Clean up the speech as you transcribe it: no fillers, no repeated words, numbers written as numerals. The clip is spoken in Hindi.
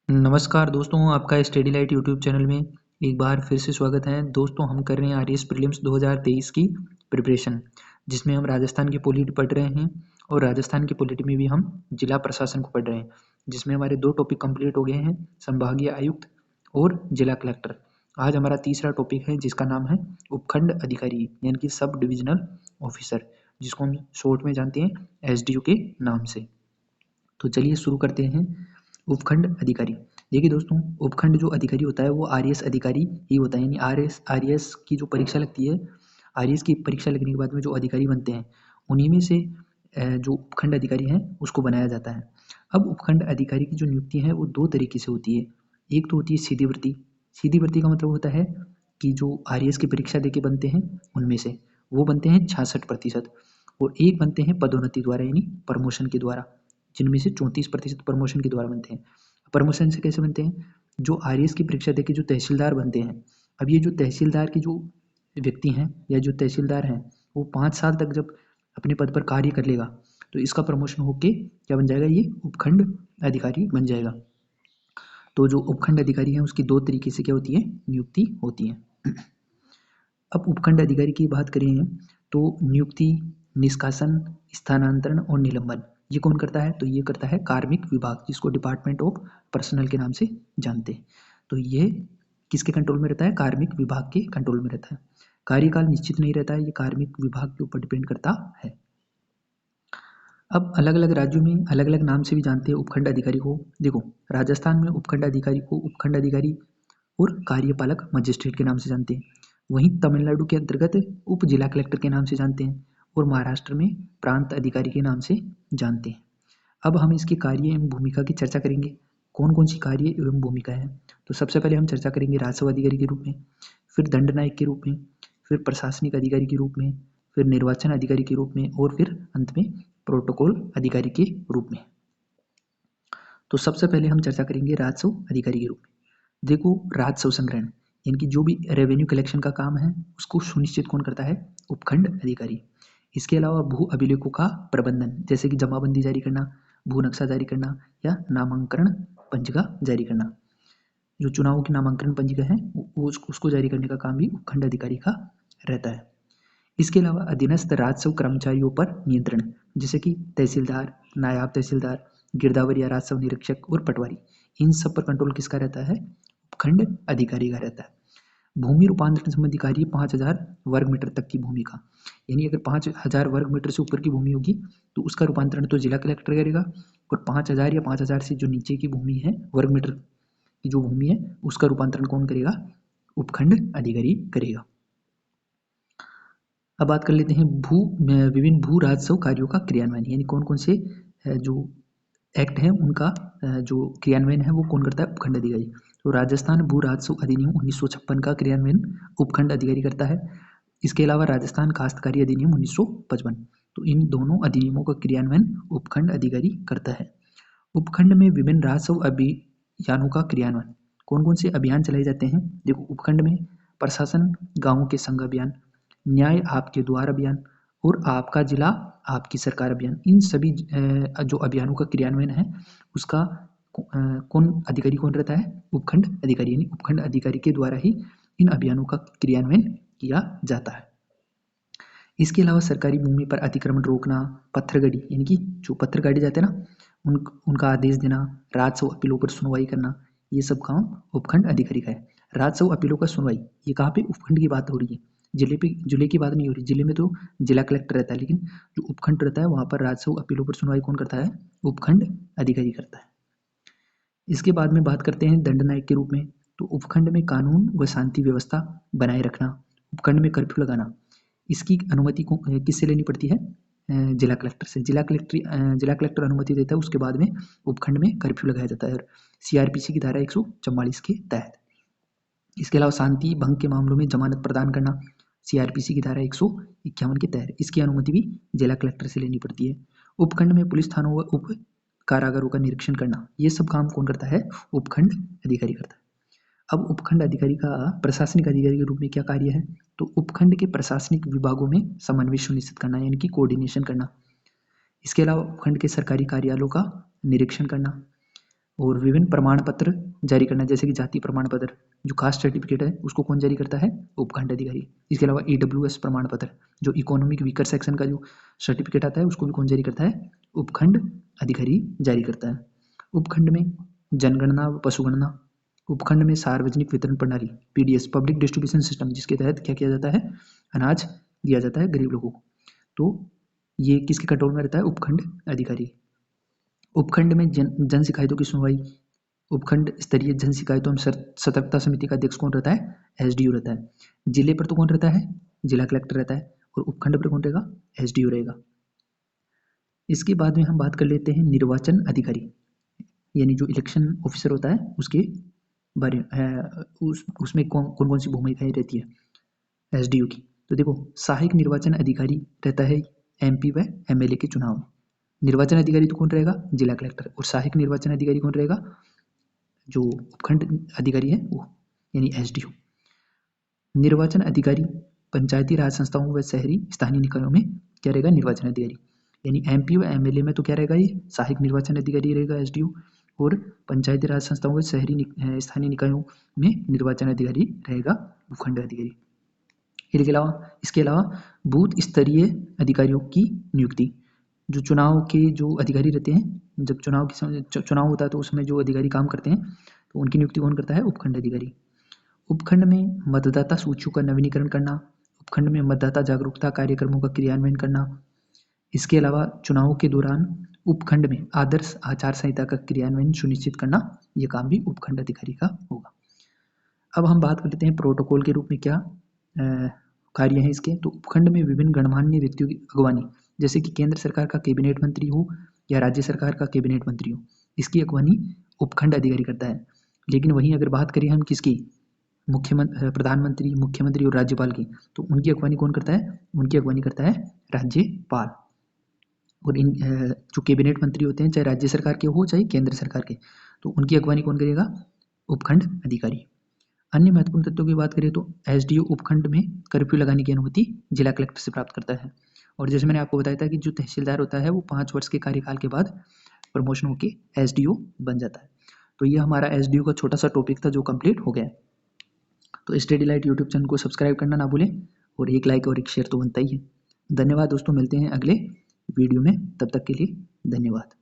नमस्कार दोस्तों, आपका स्टडी लाइट यूट्यूब चैनल में एक बार फिर से स्वागत है। दोस्तों, हम कर रहे हैं आरएएस प्रीलिम्स 2023 की प्रिपरेशन, जिसमें हम राजस्थान की पॉलिटी पढ़ रहे हैं और राजस्थान की पॉलिटी में भी हम जिला प्रशासन को पढ़ रहे हैं, जिसमें हमारे 2 टॉपिक कंप्लीट हो गए हैं, संभागीय आयुक्त और जिला कलेक्टर। आज हमारा तीसरा टॉपिक है जिसका नाम है उपखंड अधिकारी यानी कि सब डिविजनल ऑफिसर, जिसको हम शॉर्ट में जानते हैं एसडीओ के नाम से। तो चलिए शुरू करते हैं। उपखंड अधिकारी, देखिए दोस्तों, उपखंड जो अधिकारी होता है वो आरएएस अधिकारी ही होता है, यानी आरएएस की जो परीक्षा लगती है, आरएएस की परीक्षा लगने के बाद में जो अधिकारी बनते हैं उन्हीं में से जो उपखंड अधिकारी हैं उसको बनाया जाता है। अब उपखंड अधिकारी की जो नियुक्ति है वो 2 तरीके से होती है। एक तो होती है सीधी भर्ती। सीधी भर्ती का मतलब होता है कि जो आरएएस की परीक्षा देके बनते हैं उनमें से वो बनते हैं 66%, और एक बनते हैं पदोन्नति द्वारा यानी प्रमोशन के द्वारा, जिनमें से 34% प्रमोशन के द्वारा बनते हैं। प्रमोशन से कैसे बनते हैं? जो आरएएस की परीक्षा देके जो तहसीलदार बनते हैं, अब ये जो तहसीलदार की जो व्यक्ति हैं या जो तहसीलदार हैं वो 5 साल तक जब अपने पद पर कार्य कर लेगा तो इसका प्रमोशन होके क्या बन जाएगा, ये उपखंड अधिकारी बन जाएगा। तो जो उपखंड अधिकारी है उसकी 2 तरीके से क्या होती है, नियुक्ति होती है। अब उपखंड अधिकारी की बात करें तो नियुक्ति, निष्कासन, स्थानांतरण और निलंबन ये कौन करता है? तो ये करता है कार्मिक विभाग, जिसको डिपार्टमेंट ऑफ पर्सनल के नाम से जानते हैं। तो ये किसके कंट्रोल में रहता है? कार्मिक विभाग के कंट्रोल में रहता है। कार्यकाल निश्चित नहीं रहता है, ये कार्मिक विभाग के ऊपर डिपेंड करता है। अब अलग अलग राज्यों में अलग अलग नाम से भी जानते हैं उपखंड अधिकारी को। देखो, राजस्थान में उपखंड अधिकारी को उपखंड अधिकारी और कार्यपालक मजिस्ट्रेट के नाम से जानते हैं। वहीं तमिलनाडु के अंतर्गत उप जिला कलेक्टर के नाम से जानते हैं और महाराष्ट्र में प्रांत अधिकारी के नाम से जानते हैं। अब हम इसके कार्य एवं भूमिका की चर्चा करेंगे। कौन कौन सी कार्य एवं भूमिका है? तो सबसे पहले हम चर्चा करेंगे राजस्व अधिकारी के रूप में, फिर दंड नायक के रूप में, फिर प्रशासनिक अधिकारी के रूप में, फिर निर्वाचन अधिकारी के रूप में और फिर अंत में प्रोटोकॉल अधिकारी के रूप में। तो सबसे पहले हम चर्चा करेंगे राजस्व अधिकारी के रूप में। देखो, राजस्व संग्रहण यानी कि जो भी रेवेन्यू कलेक्शन का काम है उसको सुनिश्चित कौन करता है? उपखंड अधिकारी। इसके अलावा भू अभिलेखों का प्रबंधन, जैसे कि जमाबंदी जारी करना, भू नक्शा जारी करना या नामांकन पंजिका जारी करना। जो चुनावों की नामांकन पंजिका है उसको जारी करने का काम भी उपखंड अधिकारी का रहता है। इसके अलावा अधीनस्थ राजस्व कर्मचारियों पर नियंत्रण, जैसे कि तहसीलदार, नायब तहसीलदार, गिरदावर या राजस्व निरीक्षक और पटवारी, इन सब पर कंट्रोल किसका रहता है? उपखंड अधिकारी का रहता है। भूमि रूपांतरण संबंधी कार्य 5000 वर्ग मीटर तक की भूमि का, यानी अगर 5000 वर्ग मीटर से ऊपर की भूमि होगी तो उसका रूपांतरण तो जिला कलेक्टर करेगा, और 5000 या 5000 से जो नीचे की भूमि है, वर्ग मीटर की जो भूमि है उसका रूपांतरण कौन करेगा? उपखंड अधिकारी करेगा। अब बात कर लेते हैं विभिन्न भू राजस्व कार्यों का क्रियान्वयन, यानी कौन कौन से जो एक्ट हैं उनका जो क्रियान्वयन है वो कौन करता है? उपखंड अधिकारी। तो राजस्थान भू राजस्व अधिनियम 1956 का क्रियान्वयन उपखंड अधिकारी करता है। इसके अलावा राजस्थान काश्तकारी अधिनियम 1955, तो इन दोनों अधिनियमों का क्रियान्वयन उपखंड अधिकारी करता है। उपखंड में विभिन्न राजस्व अभियानों का क्रियान्वयन, कौन कौन से अभियान चलाए जाते हैं? देखो, उपखंड में प्रशासन गांवों के संघ अभियान, न्याय आपके द्वार अभियान और आपका जिला आपकी सरकार अभियान, इन सभी जो अभियानों का क्रियान्वयन है उसका कौन अधिकारी कौन रहता है? उपखंड अधिकारी, यानी उपखंड अधिकारी के द्वारा ही इन अभियानों का क्रियान्वयन किया जाता है। इसके अलावा सरकारी भूमि पर अतिक्रमण रोकना, पत्थरगड़ी यानी कि जो पत्थर गाड़े जाते हैं ना उनका आदेश देना, राजस्व अपीलों पर सुनवाई करना, ये सब काम उपखंड अधिकारी का है। राजस्व अपीलों का सुनवाई ये कहाँ पे? उपखंड की बात हो रही है, जिले की बात नहीं हो रही। जिले में तो जिला कलेक्टर रहता है, लेकिन जो उपखंड रहता है वहाँ पर राजस्व अपीलों पर सुनवाई कौन करता है? उपखंड अधिकारी करता है। इसके बाद में बात करते हैं दंड नायक के रूप में। तो उपखंड में कानून व शांति व्यवस्था बनाए रखना, उपखंड में कर्फ्यू लगाना, इसकी अनुमति को किससे लेनी पड़ती है? जिला कलेक्टर से। जिला कलेक्टर अनुमति देता है, उसके बाद में उपखंड में कर्फ्यू लगाया जाता है, और सीआरपीसी की धारा 144 के तहत। इसके अलावा शांति भंग के मामलों में जमानत प्रदान करना, सीआरपीसी की धारा 151 के तहत, इसकी अनुमति भी जिला कलेक्टर से लेनी पड़ती है। उपखंड में पुलिस थानों व उप कारागारों का निरीक्षण करना, ये सब काम कौन करता है? उपखंड अधिकारी करता है। अब उपखंड अधिकारी का प्रशासनिक अधिकारी के रूप में क्या कार्य है? तो उपखंड के प्रशासनिक विभागों में समन्वय सुनिश्चित करना, यानी कि कोऑर्डिनेशन करना। इसके अलावा उपखंड के सरकारी कार्यालयों का निरीक्षण करना, और विभिन्न प्रमाण पत्र जारी करना, जैसे कि जाति प्रमाण पत्र, जो कास्ट सर्टिफिकेट है उसको कौन जारी करता है? उपखंड अधिकारी। इसके अलावा EWS प्रमाण पत्र, जो इकोनॉमिक वीकर सेक्शन का जो सर्टिफिकेट आता है उसको भी कौन जारी करता है? उपखंड अधिकारी जारी करता है। उपखंड में जनगणना व पशुगणना, उपखंड में सार्वजनिक वितरण प्रणाली PDS, पब्लिक डिस्ट्रीब्यूशन सिस्टम, जिसके तहत क्या किया जाता है? अनाज दिया जाता है गरीब लोगों को। तो ये किसके कंट्रोल में रहता है? उपखंड अधिकारी। उपखंड में जन शिकायतों की सुनवाई, उपखंड स्तरीय जन शिकायतों में सतर्कता समिति का अध्यक्ष कौन रहता है? SDO रहता है। जिले पर तो कौन रहता है? जिला कलेक्टर रहता है। और उपखंड पर कौन रहेगा? SDO रहेगा। इसके बाद में हम बात कर लेते हैं निर्वाचन अधिकारी, यानी जो इलेक्शन ऑफिसर होता है उसके बारे में, उसमें कौन कौन सी भूमिकाएं रहती है SDO की। तो देखो, सहायक निर्वाचन अधिकारी रहता है MP व MLA के चुनाव में। निर्वाचन अधिकारी तो कौन रहेगा? जिला कलेक्टर। और सहायक निर्वाचन अधिकारी कौन रहेगा? जो उपखंड अधिकारी है वो, यानी SDO। निर्वाचन अधिकारी पंचायती राज संस्थाओं व शहरी स्थानीय निकायों में क्या रहेगा? निर्वाचन अधिकारी। यानी MP व MLA में तो क्या रहेगा? ये सहायक निर्वाचन अधिकारी रहेगा SDO, और पंचायती राज संस्थाओं व शहरी स्थानीय निकायों में निर्वाचन अधिकारी रहेगा उपखंड अधिकारी। इसके अलावा बूथ स्तरीय अधिकारियों की नियुक्ति, जो चुनाव के जो अधिकारी रहते हैं, जब चुनाव होता है तो उसमें जो अधिकारी काम करते हैं तो उनकी नियुक्ति कौन करता है? उपखंड अधिकारी। उपखंड में मतदाता सूचियों का नवीनीकरण करना, उपखंड में मतदाता जागरूकता कार्यक्रमों का क्रियान्वयन करना। इसके अलावा चुनाव के दौरान उपखंड में आदर्श आचार संहिता का क्रियान्वयन सुनिश्चित करना, यह काम भी उपखंड अधिकारी का होगा। अब हम बात कर लेते हैं प्रोटोकॉल के रूप में क्या कार्य हैं इसके। तो उपखंड में विभिन्न गणमान्य व्यक्तियों की अगवानी, जैसे कि केंद्र सरकार का कैबिनेट मंत्री हो या राज्य सरकार का कैबिनेट मंत्री हो, इसकी अगवानी उपखंड अधिकारी करता है। लेकिन वहीं अगर बात करें हम किसकी, प्रधानमंत्री, मुख्यमंत्री और राज्यपाल की, तो उनकी अगवानी कौन करता है? उनकी अगवानी करता है राज्यपाल। और इन जो कैबिनेट मंत्री होते हैं, चाहे राज्य सरकार के हो चाहे केंद्र सरकार के, तो उनकी अगवानी कौन करेगा? उपखंड अधिकारी। अन्य महत्वपूर्ण तथ्यों की बात करें तो SDO उपखंड में कर्फ्यू लगाने की अनुमति जिला कलेक्टर से प्राप्त करता है। और जैसे मैंने आपको बताया था कि जो तहसीलदार होता है वो 5 वर्ष के कार्यकाल के बाद प्रमोशन होकर SDO बन जाता है। तो ये हमारा SDO का छोटा सा टॉपिक था जो कंप्लीट हो गया। तो स्टडी लाइट यूट्यूब चैनल को सब्सक्राइब करना ना भूलें, और एक लाइक और एक शेयर तो बनता ही है। धन्यवाद दोस्तों, मिलते हैं अगले वीडियो में, तब तक के लिए धन्यवाद।